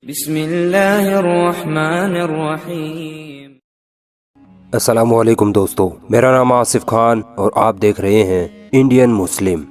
बिस्मिल्लाहिर्रहमानिर्रहीम। अस्सलामुअलैकुम दोस्तों, मेरा नाम आसिफ खान और आप देख रहे हैं इंडियन मुस्लिम।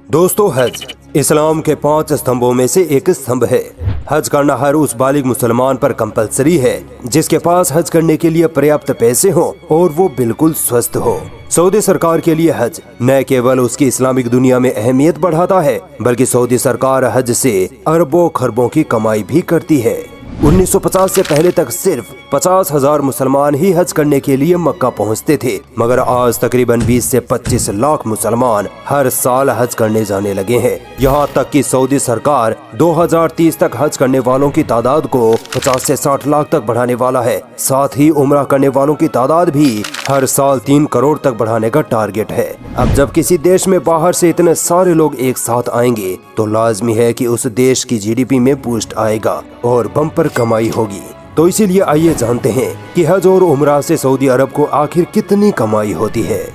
दोस्तों, हज इस्लाम के 5 स्तंभों में से एक स्तंभ है। हज करना हर उस बालिग मुसलमान पर कंपलसरी है जिसके पास हज करने के लिए पर्याप्त पैसे हो और वो बिल्कुल स्वस्थ हो। सऊदी सरकार के लिए हज न केवल उसकी इस्लामिक दुनिया में अहमियत बढ़ाता है बल्कि सऊदी सरकार हज से अरबों खरबों की कमाई भी करती है। 1950 से पहले तक सिर्फ 50,000 मुसलमान ही हज करने के लिए मक्का पहुंचते थे, मगर आज तकरीबन 20 से 25 लाख मुसलमान हर साल हज करने जाने लगे हैं। यहाँ तक कि सऊदी सरकार 2030 तक हज करने वालों की तादाद को 50 से 60 लाख तक बढ़ाने वाला है। साथ ही उम्रा करने वालों की तादाद भी हर साल 3 करोड़ तक बढ़ाने का टारगेट है। अब जब किसी देश में बाहर से इतने सारे लोग एक साथ आएंगे तो लाजमी है कि उस देश की जीडीपी में बूस्ट आएगा और बम्पर कमाई होगी। तो इसीलिए आइए जानते हैं कि हज और उम्रा से सऊदी अरब को आखिर कितनी कमाई होती है।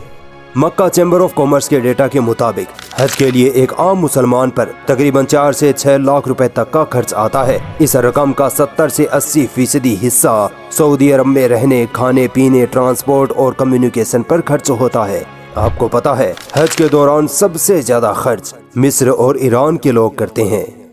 मक्का चैम्बर ऑफ कॉमर्स के डेटा के मुताबिक हज के लिए एक आम मुसलमान पर तकरीबन 4 से 6 लाख रुपए तक का खर्च आता है। इस रकम का 70 से 80% हिस्सा सऊदी अरब में रहने, खाने पीने, ट्रांसपोर्ट और कम्युनिकेशन पर खर्च होता है। आपको पता है, हज के दौरान सबसे ज्यादा खर्च मिस्र और ईरान के लोग करते हैं।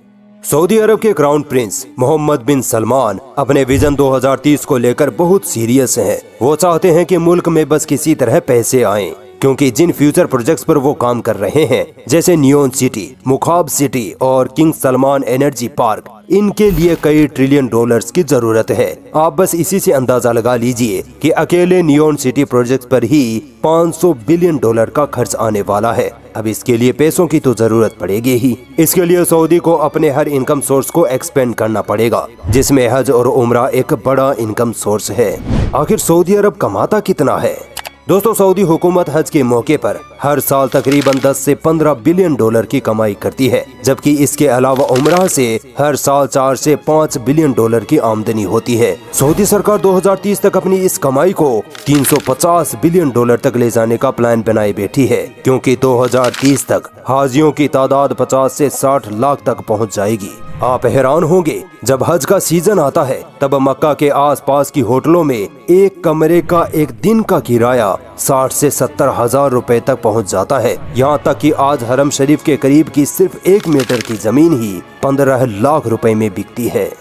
सऊदी अरब के क्राउन प्रिंस मोहम्मद बिन सलमान अपने विजन 2030 को लेकर बहुत सीरियस हैं। वो चाहते हैं कि मुल्क में बस किसी तरह पैसे आएं, क्योंकि जिन फ्यूचर प्रोजेक्ट्स पर वो काम कर रहे हैं जैसे नियोन सिटी, मुखाब सिटी और किंग सलमान एनर्जी पार्क, इनके लिए कई ट्रिलियन डॉलर्स की जरूरत है। आप बस इसी से अंदाजा लगा लीजिए कि अकेले नियोन सिटी प्रोजेक्ट पर ही 500 बिलियन डॉलर का खर्च आने वाला है। अब इसके लिए पैसों की तो जरूरत पड़ेगी ही। इसके लिए सऊदी को अपने हर इनकम सोर्स को एक्सपेंड करना पड़ेगा, जिसमें हज और उम्रा एक बड़ा इनकम सोर्स है। आखिर सऊदी अरब कमाता कितना है? दोस्तों, सऊदी हुकूमत हज के मौके पर हर साल तकरीबन 10 से 15 बिलियन डॉलर की कमाई करती है, जबकि इसके अलावा उम्रा से हर साल 4 से 5 बिलियन डॉलर की आमदनी होती है। सऊदी सरकार 2030 तक अपनी इस कमाई को 350 बिलियन डॉलर तक ले जाने का प्लान बनाए बैठी है, क्योंकि 2030 तक हाजियों की तादाद 50 से 60 लाख तक पहुँच जाएगी। आप हैरान होंगे, जब हज का सीजन आता है तब मक्का के आसपास की होटलों में एक कमरे का एक दिन का किराया 60 से 70 हजार रुपए तक पहुंच जाता है। यहाँ तक कि आज हरम शरीफ के करीब की सिर्फ 1 मीटर की जमीन ही 15 लाख रुपए में बिकती है।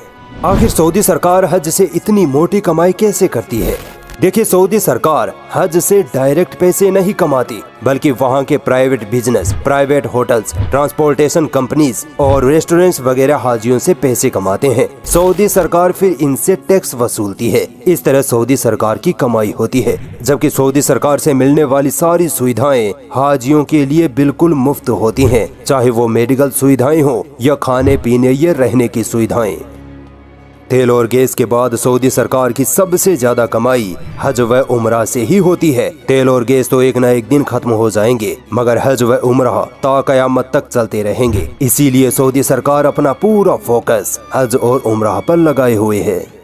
आखिर सऊदी सरकार हज से इतनी मोटी कमाई कैसे करती है? देखिए, सऊदी सरकार हज से डायरेक्ट पैसे नहीं कमाती, बल्कि वहाँ के private business, private hotels, transportation companies और रेस्टोरेंट्स वगैरह हाजियों से पैसे कमाते हैं। सऊदी सरकार फिर इनसे टैक्स वसूलती है। इस तरह सऊदी सरकार की कमाई होती है, जबकि सऊदी सरकार से मिलने वाली सारी सुविधाएं हाजियों के लिए बिल्कुल मुफ्त होती हैं, चाहे वो मेडिकल सुविधाएं हो या खाने पीने या रहने की सुविधाएं। तेल और गैस के बाद सऊदी सरकार की सबसे ज्यादा कमाई हज व उम्रा से ही होती है। तेल और गैस तो एक न एक दिन खत्म हो जाएंगे, मगर हज व उम्रा ता कयामत तक चलते रहेंगे। इसीलिए सऊदी सरकार अपना पूरा फोकस हज और उम्रा पर लगाए हुए है।